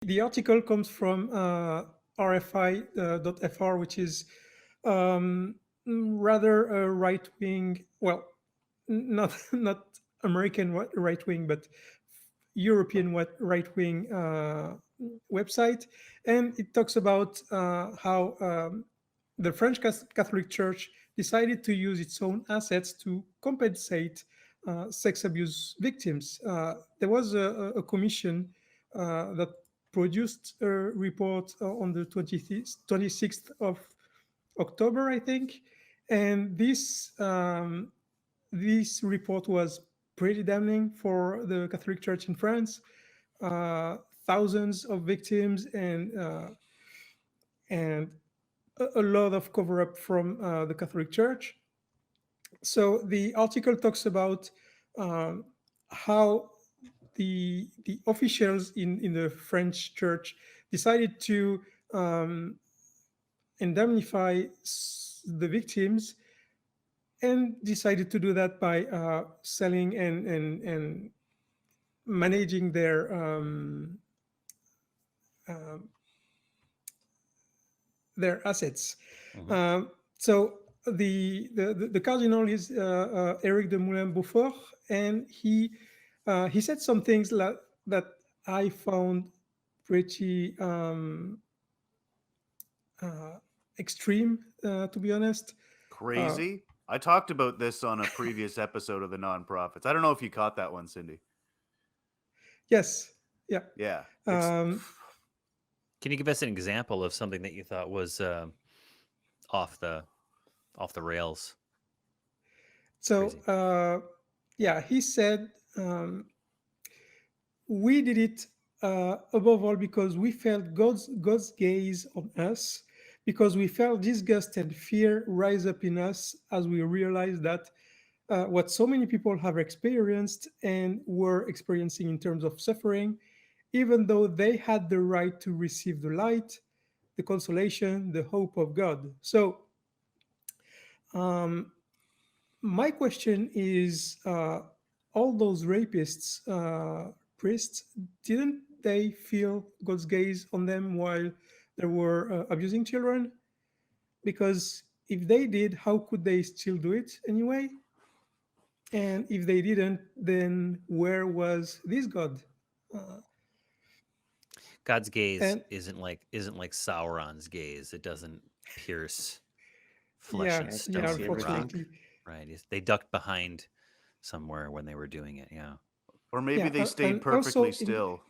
The article comes from RFI.fr, which is um, rather a right wing, well, not not American right wing, but European right wing website, and it talks about how the French Catholic Church decided to use its own assets to compensate sex abuse victims. There was a commission that produced a report on the 26th of October, I think, and this report was pretty damning for the Catholic Church in France. Uh, Thousands of victims and a lot of cover up from the Catholic Church. So the article talks about um, how the officials in the French Church decided to um, indemnify the victims, and decided to do that by selling and managing um, their assets. Mhm. So the cardinal is Eric de Moulin-Beaufort, and he said some things that I found pretty uh, extreme, to be honest. Uh, Crazy. I talked about this on a previous episode of the Nonprofits. I don't know if you caught that one, Cindy. yes, yeah. Yeah, it's Um, Can you give us an example of something that you thought was off the off the rails? so Crazy. yeah, he said we did it above all because we felt God's gaze on us, because we felt disgust and fear rise up in us as we realized that what so many people have experienced and were experiencing in terms of suffering, even though they had the right to receive the light, the consolation, the hope of God. So, um, my question is all those rapists, priests, didn't they feel God's gaze on them while they were abusing children? Because if they did, how could they still do it anyway? And if they didn't, then where was this God? Uh, God's gaze and isn't like Sauron's gaze. It doesn't pierce flesh yeah, and Can't yeah, stone see and everything. rock. unfortunately, Right? They ducked behind somewhere when they were doing it. Yeah. or maybe yeah, they stayed and perfectly also in still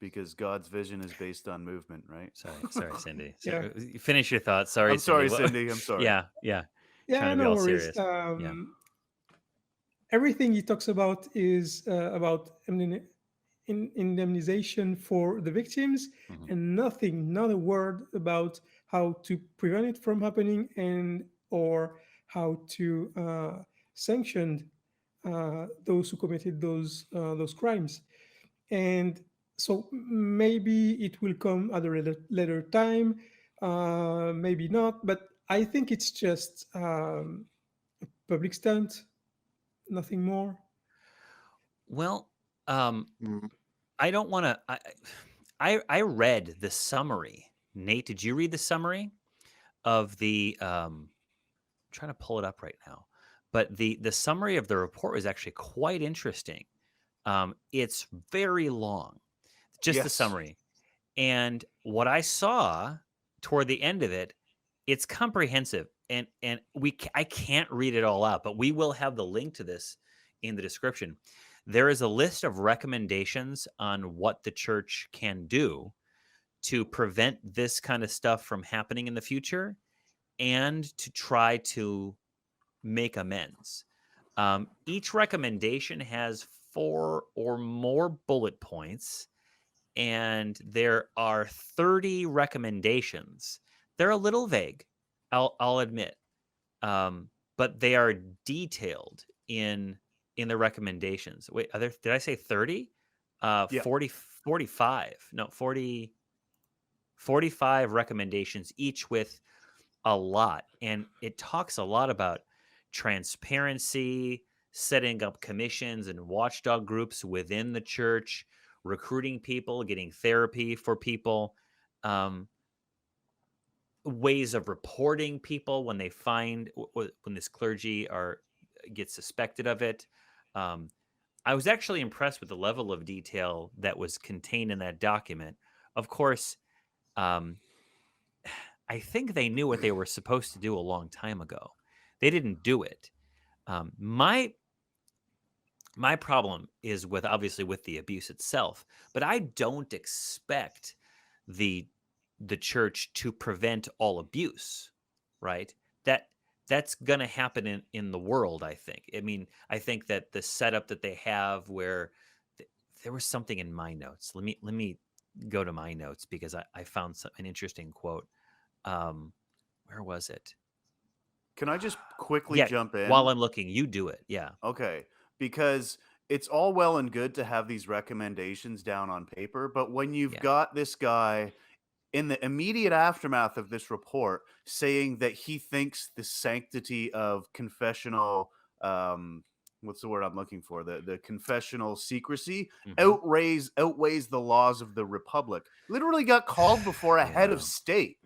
because God's vision is based on movement, right? Sorry, Cindy. yeah, Finish your thoughts. Sorry, I'm Cindy. sorry, What? Cindy. I'm sorry. Yeah, yeah. Trying yeah, to be no all worries. serious. Yeah. Everything he talks about is about indemnization for the victims, Hmm. and nothing, not a word about how to prevent it from happening, and or how to sanction those who committed those crimes. And so maybe it will come at a later time, maybe not, but I think it's just public stunt, nothing more. Well, um, Mm. I don't want to. I read the summary. Nate, did you read the summary of the? I'm trying to pull it up right now, but the summary of the report was actually quite interesting. It's very long, just the Yes. summary. And what I saw toward the end of it, it's comprehensive, and I can't read it all out, but we will have the link to this in the description. There is a list of recommendations on what the church can do to prevent this kind of stuff from happening in the future and to try to make amends. Each recommendation has 4 or more bullet points, and there are 30 recommendations. They're a little vague, I'll admit, but they are detailed in the recommendations. Wait, did I say 30? Yeah. 40, 45. No, 40, 45 recommendations, each with a lot. And it talks a lot about transparency, setting up commissions and watchdog groups within the church, recruiting people, getting therapy for people, ways of reporting people when they find when this clergy get suspected of it. I was actually impressed with the level of detail that was contained in that document. Of course, I think they knew what they were supposed to do a long time ago. They didn't do it. My problem is obviously with the abuse itself, but I don't expect the church to prevent all abuse, right? That's going to happen in the world, I think. I mean, I think that the setup that they have where there was something in my notes. Let me go to my notes because I found an interesting quote. Where was it? Can I just quickly Yeah, jump in? while I'm looking, you do it. Yeah. Okay, because it's all well and good to have these recommendations down on paper, but when you've Yeah. got this guy in the immediate aftermath of this report saying that he thinks the sanctity of confessional what's the word I'm looking for? The confessional secrecy outweighs the laws of the republic. Literally got called before a head of Yeah. state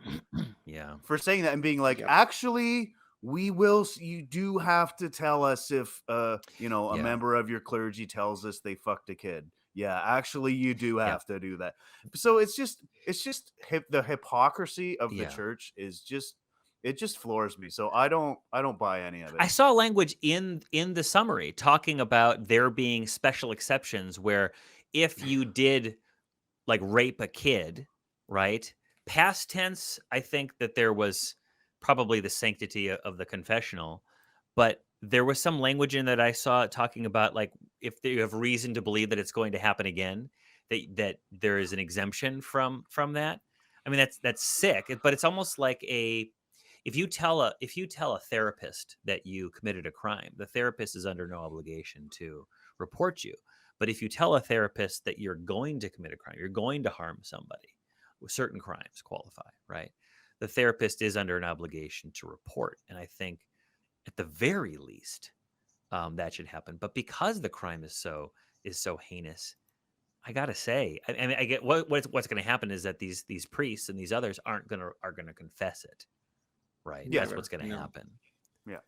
Yeah. for saying that and being like, Yep. actually, you do have to tell us if a Yeah. member of your clergy tells us they fucked a kid. Yeah, actually, you do Yeah. have to do that. So it's just the hypocrisy of the Yeah. church is just, it just floors me. So I don't buy any of it. I saw language in the summary talking about there being special exceptions where if you did like rape a kid, right? Past tense, I think that there was probably the sanctity of the confessional, but there was some language in that I saw talking about like if you have reason to believe that it's going to happen again, that there is an exemption from that. I mean that's sick, but it's almost like if you tell a therapist that you committed a crime, the therapist is under no obligation to report you. But if you tell a therapist that you're going to commit a crime, you're going to harm somebody, certain crimes qualify, right? The therapist is under an obligation to report. And I think at the very least, that should happen. But because the crime is so heinous, I gotta say, I mean, I get what's going to happen is that these priests and these others are gonna confess it, right? Yeah. That's what's going to No. happen. Yeah.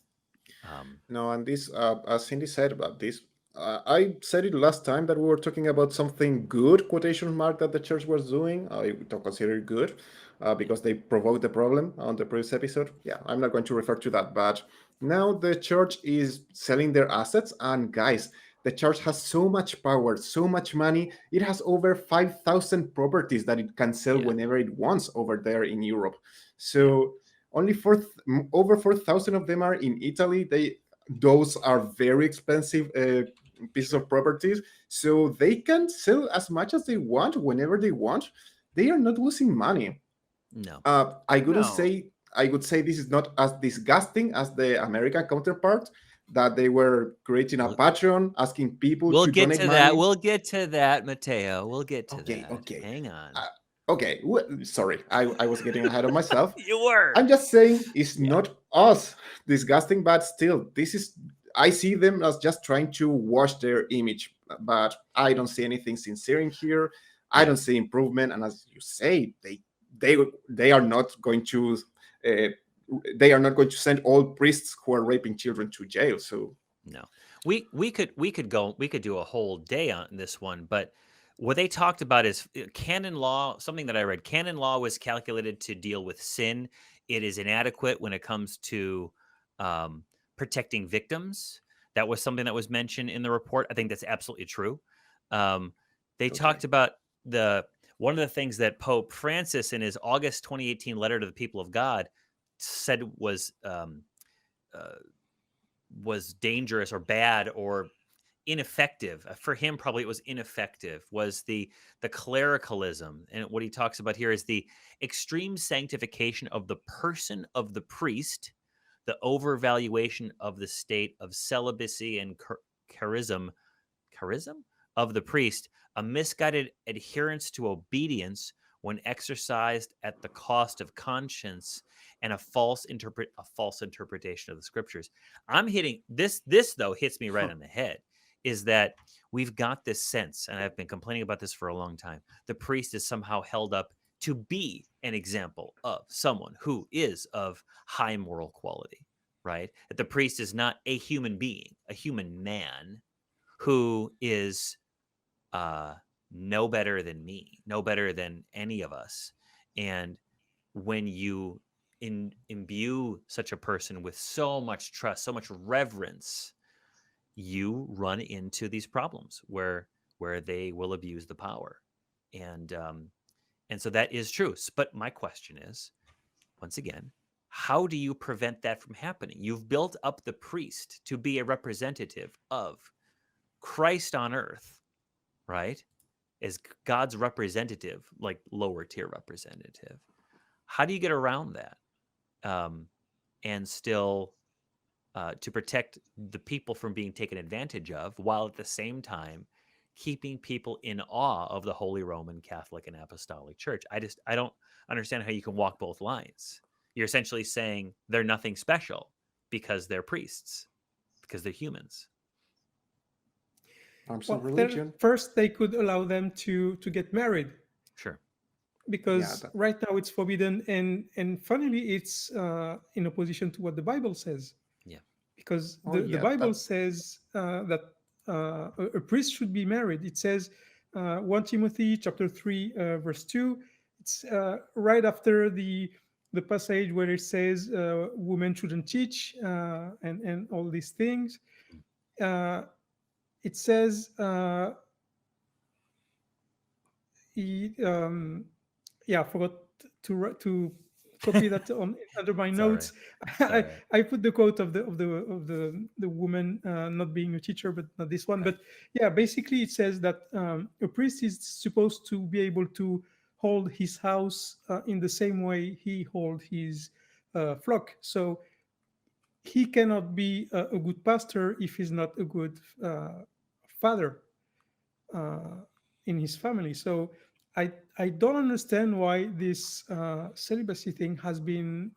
No, and this, as Cindy said about this, I said it last time that we were talking about something good, quotation mark, that the church was doing. I don't consider it good because they provoked the problem on the previous episode. Yeah, I'm not going to refer to that, but now the church is selling their assets. And guys, the church has so much power, so much money. It has over 5,000 properties that it can sell Yeah. whenever it wants over there in Europe. So only over 4,000 of them are in Italy. Those are very expensive pieces of properties, so they can sell as much as they want whenever they want. They are not losing money. No. I would No. say this is not as disgusting as the American counterpart, that they were creating a Patreon asking people We'll to get donate to money. that. We'll get to that, Mateo. We'll get to Okay, that. okay. Hang on. Okay, sorry, I was getting ahead of myself. You were. I'm just saying it's Yeah. not us disgusting, but still, I see them as just trying to wash their image, but I don't see anything sincere in here. I don't see improvement, and as you say, they are not going to send all priests who are raping children to jail. So No, we could do a whole day on this one, but what they talked about is canon law. Something that I read, canon law was calculated to deal with sin. It is inadequate when it comes to protecting victims. That was something that was mentioned in the report. I think that's absolutely true. They talked about one of the things that Pope Francis in his August 2018 letter to the people of God said was dangerous or bad or ineffective. For him, probably it was ineffective, was the clericalism. And what he talks about here is the extreme sanctification of the person of the priest, the overvaluation of the state of celibacy and charism of the priest, a misguided adherence to obedience when exercised at the cost of conscience, and a false interpretation of the scriptures. I'm hitting this though hits me right on the head. is that we've got this sense, and I've been complaining about this for a long time. The priest is somehow held up to be an example of someone who is of high moral quality, right? That the priest is not a human being, a human man who is no better than me, no better than any of us. And when you imbue such a person with so much trust, so much reverence, you run into these problems where they will abuse the power, and so that is true. But my question is, once again, how do you prevent that from happening? You've built up the priest to be a representative of Christ on earth, right? As God's representative, like lower tier representative. How do you get around that and still to protect the people from being taken advantage of, while at the same time keeping people in awe of the Holy Roman Catholic and Apostolic Church? I don't understand how you can walk both lines. You're essentially saying they're nothing special because they're priests, because they're humans. Arms of Well, religion. first they could allow them to get married, Sure. because that- right now it's forbidden, and funnily it's in opposition to what the Bible says. Yeah. Because Oh, the yeah, Bible that- says that a priest should be married. It says 1 Timothy chapter 3 verse 2. It's right after the passage where it says women shouldn't teach and all these things. It says I forgot to copy that on under my It's all notes. It's all right. I put the quote of the woman not being a teacher, but not this one. Right. But yeah, basically it says that a priest is supposed to be able to hold his house in the same way he holds his flock. So he cannot be a good pastor if he's not a good father in his family. So I don't understand why this celibacy thing has been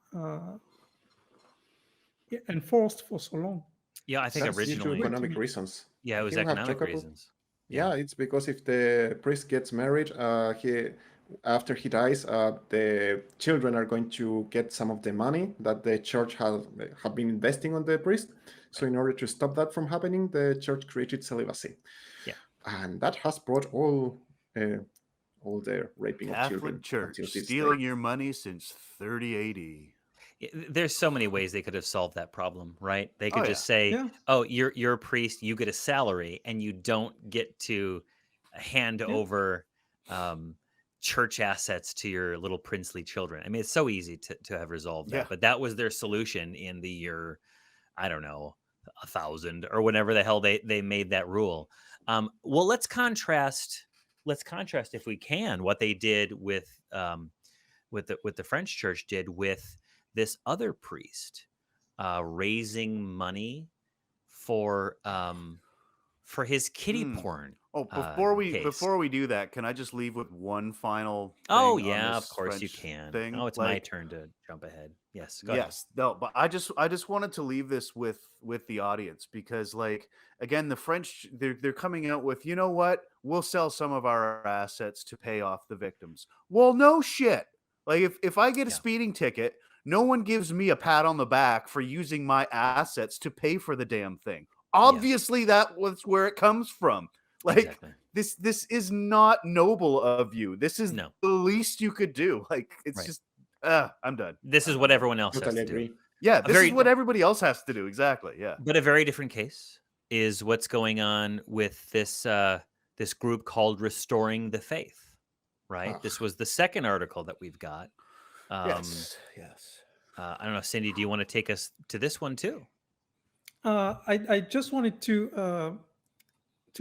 enforced for so long. Yeah, I think That's due to originally, economic reasons. yeah, it I was think we have economic talked about- reasons. Yeah, it's because if the priest gets married, after he dies, the children are going to get some of the money that the church have been investing on the priest. So in order to stop that from happening, the church created celibacy. Yeah. And that has brought all the raping of children Catholic Church until this stealing day. your money since 3080. There's so many ways they could have solved that problem, right? They could Oh, just say, Yeah. "Oh, you're a priest, you get a salary, and you don't get to hand over church assets to your little princely children." I mean, it's so easy to have resolved that, Yeah. but that was their solution in the year, I don't know, 1000 or whenever the hell they made that rule. Well, let's contrast if we can what they did with the French church did with this other priest raising money for his kiddie porn. Oh, case. before we do that, can I just leave with one final thing Oh on yeah, this of course you French can. thing? Oh, it's my turn to jump ahead. Yes, go ahead. Yes, no, but I just wanted to leave this with the audience, because like again, the French they're coming out with, you know what, we'll sell some of our assets to pay off the victims. Well, no shit. Like if I get a Yeah. speeding ticket, no one gives me a pat on the back for using my assets to pay for the damn thing. Obviously, that was where it comes from. Like Exactly. this is not noble of you. This is No. the least you could do. Like it's Right. just I'm done. This is what everyone else Totally has to agree. do. Yeah, A this very- is what everybody else has to do. Exactly. Yeah. But a very different case is what's going on with this this group called Restoring the Faith, right? Ugh. This was the second article that we've got. Yes. I don't know, Cindy, do you want to take us to this one too? I just wanted to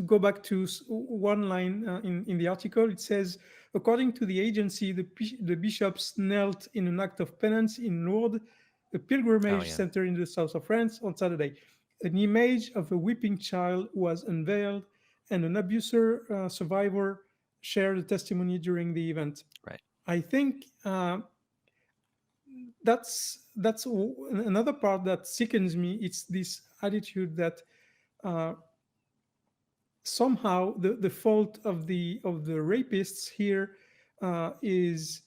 go back to one line in the article. It says, according to the agency, the bishops knelt in an act of penance in Lourdes, a pilgrimage center in the south of France, on Saturday. An image of a weeping child was unveiled, and an abuser survivor shared a testimony during the event. Right. I think that's another part that sickens me. It's this attitude that somehow the fault of the rapists here is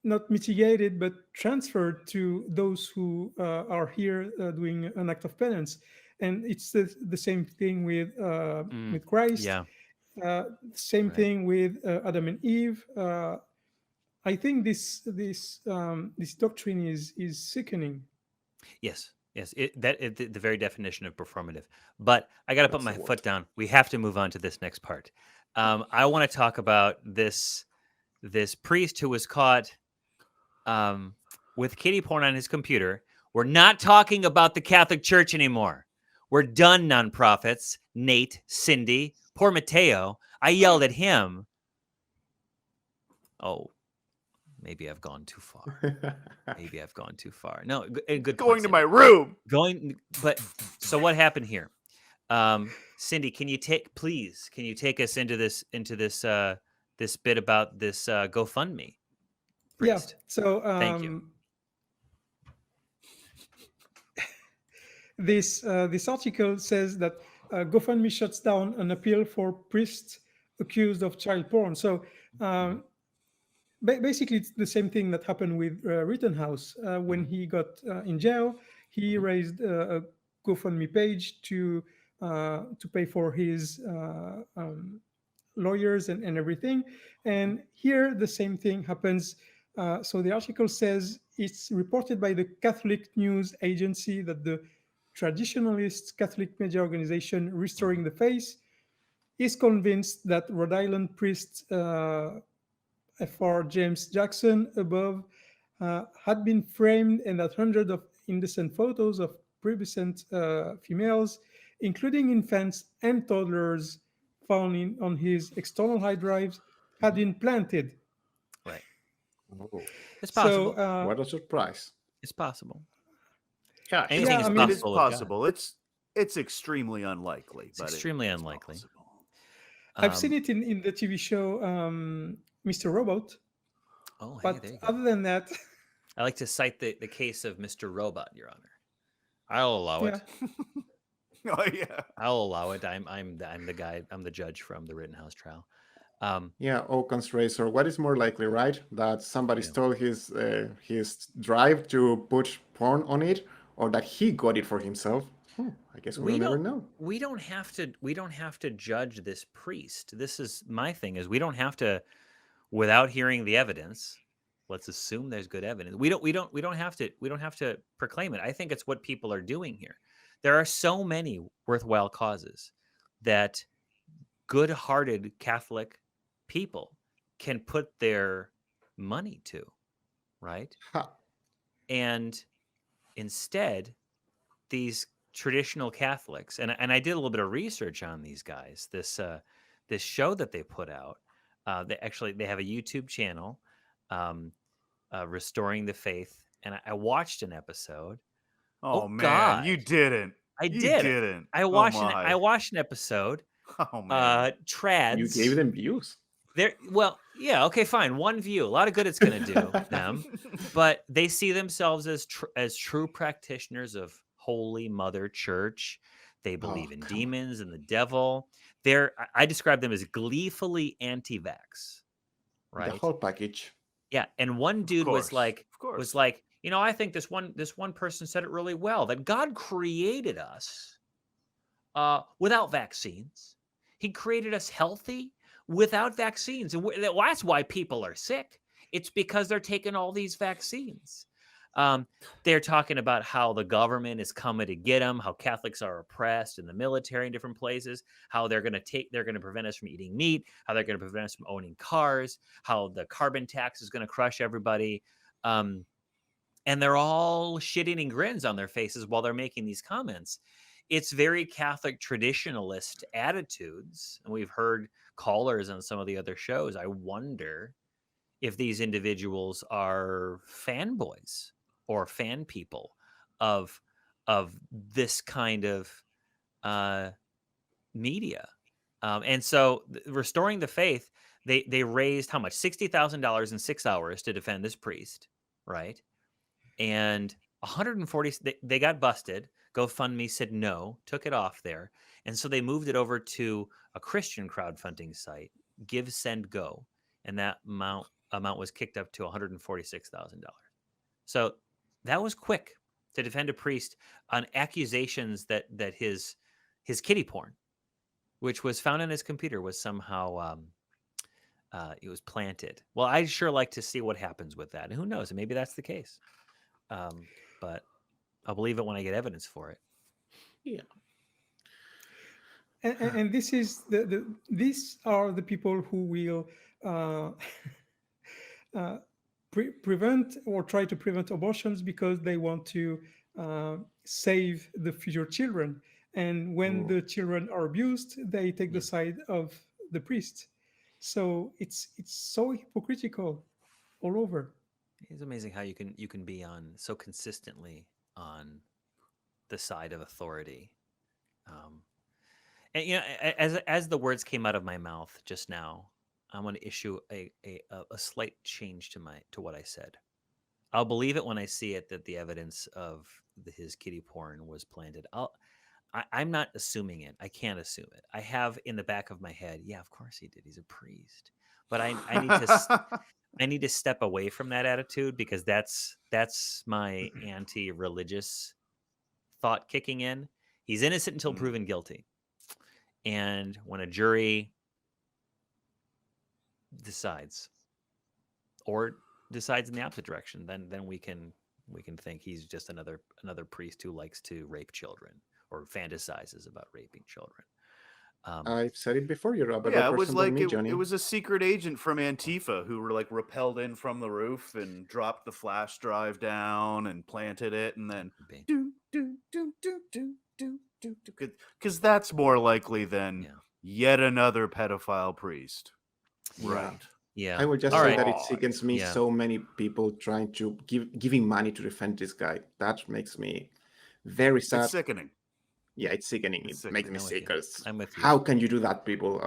not mitigated but transferred to those who are here doing an act of penance. And it's the same thing with Christ, Yeah, same right. thing with Adam and Eve. I think this doctrine is sickening. Yes, yes. The very definition of performative. But I got to put That's the my word. foot down. We have to move on to this next part. I want to talk about this priest who was caught with kiddie porn on his computer. We're not talking about the Catholic Church anymore. We're done, nonprofits. Nate, Cindy, poor Mateo. I yelled at him. Oh, maybe I've gone too far. Maybe I've gone too far. No, good Going point, to Cindy. my room. But so what happened here? Cindy, can you take us into this this bit about this GoFundMe priest? Yeah. So Thank you. this article says that GoFundMe shuts down an appeal for priests accused of child porn. So basically, it's the same thing that happened with Rittenhouse when he got in jail. He raised a GoFundMe page to pay for his lawyers and everything. And here the same thing happens. So the article says it's reported by the Catholic News Agency that the traditionalist Catholic media organization Restoring the Faith is convinced that Rhode Island priest Fr. James Jackson above had been framed and that hundreds of indecent photos of pubescent females, including infants and toddlers, found on his external hard drives had been planted. Right. Oh, It's So possible. what a surprise. It's possible. Yeah, Anything Yeah, is I mean- It is possible with God. possible. It's extremely unlikely. It's but extremely it's unlikely. possible. I've seen it in the TV show Mr. Robot. Oh, hey, But there you go. other than that, I like to cite the case of Mr. Robot, Your Honor. I'll allow yeah, it. Oh yeah. I'll allow it. I'm the guy. I'm the judge from the Rittenhouse trial. Yeah, Occam's razor. What is more likely, right? That somebody Yeah. stole his drive to put porn on it, or that he got it for himself? I guess we'll never know. We don't have to judge this priest. This is my thing. Is we don't have to, without hearing the evidence. Let's assume there's good evidence. We don't have to proclaim it. I think it's what people are doing here. There are so many worthwhile causes that good-hearted Catholic people can put their money to, right? Ha. And instead, these traditional Catholics, and I did a little bit of research on these guys. This show that they put out, they have a YouTube channel, Restoring the Faith, and I watched an episode. Oh, man, God. you didn't. I You did. didn't. I Oh, watched my. an episode. Oh man. Trads. You gave them views. Well, yeah, okay, fine. One view. A lot of good it's going to do them. But they see themselves as true practitioners of Holy Mother Church. They believe in come demons and the devil. I describe them as gleefully anti-vax. Right? The whole package. Yeah, and one dude course, was like, of course. I think this one person said it really well, that God created us without vaccines. He created us healthy without vaccines, and that's why people are sick. It's because they're taking all these vaccines. They're talking about how the government is coming to get them, how Catholics are oppressed in the military in different places, how they're going to prevent us from eating meat, how they're going to prevent us from owning cars, how the carbon tax is going to crush everybody. And they're all shit-eating grins on their faces while they're making these comments. It's very Catholic traditionalist attitudes. And we've heard callers on some of the other shows. I wonder if these individuals are fanboys or fan people of this kind of media. And so Restoring the Faith, they raised how much? $60,000 in 6 hours to defend this priest, right? And 140, they got busted GoFundMe said no, took it off there. And so they moved it over to a Christian crowdfunding site, Give, Send, Go. And that amount was kicked up to $146,000. So that was quick to defend a priest on accusations that his kiddie porn, which was found on his computer, was somehow it was planted. Well, I'd sure like to see what happens with that. And who knows? Maybe that's the case. But I'll believe it when I get evidence for it. Yeah. And this is these are the people who will prevent or try to prevent abortions because they want to save the future children. And when the children are abused, they take the side of the priest. So it's so hypocritical all over. It's amazing how you can be on so consistently on the side of authority. And as the words came out of my mouth just now, I want to issue a slight change to what I said. I'll believe it when I see it that the evidence of his kiddie porn was planted. I'm not assuming it. I can't assume it. I have in the back of my head, yeah, of course he did. He's a priest. But I need to step away from that attitude because that's my anti-religious thought kicking in. He's innocent until proven guilty. And when a jury decides or decides in the opposite direction, then we can think he's just another priest who likes to rape children or fantasizes about raping children. I've said it before. You're a better Yeah, it was person like than me, Johnny. it was a secret agent from Antifa who were like rappelled in from the roof and dropped the flash drive down and planted it, and then because that's more likely than yet another pedophile priest, right? Yeah, I would just All say right. that it sickens me so many people trying to giving money to defend this guy. That makes me very sad. It's sickening. Yeah, it's sickening. It's It makes me sickening. sick. I'm with you. How can you do that, people?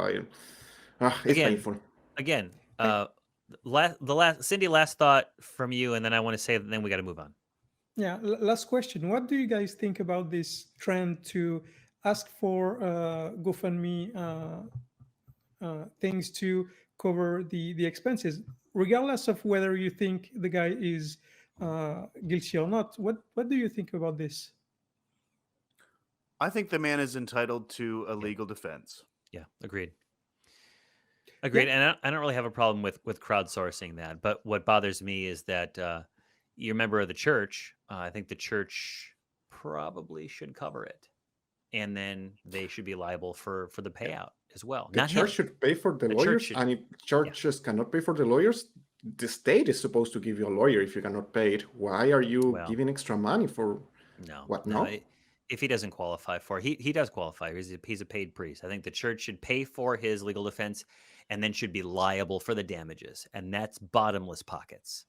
It's painful. Again, Cindy, last thought from you, and then I want to say that then we got to move on. Yeah, last question. What do you guys think about this trend to ask for GoFundMe things to cover the expenses, regardless of whether you think the guy is guilty or not? What do you think about this? I think the man is entitled to a legal defense. Yeah, agreed. And I don't really have a problem with crowdsourcing that. But what bothers me is that you're a member of the church. I think the church probably should cover it. And then they should be liable for the payout as well. The church should pay for the lawyers. And if churches cannot pay for the lawyers, the state is supposed to give you a lawyer if you cannot pay it. Why are you giving extra money for what? No. If he doesn't qualify for it, he does qualify. He's a paid priest. I think the church should pay for his legal defense and then should be liable for the damages. And that's bottomless pockets.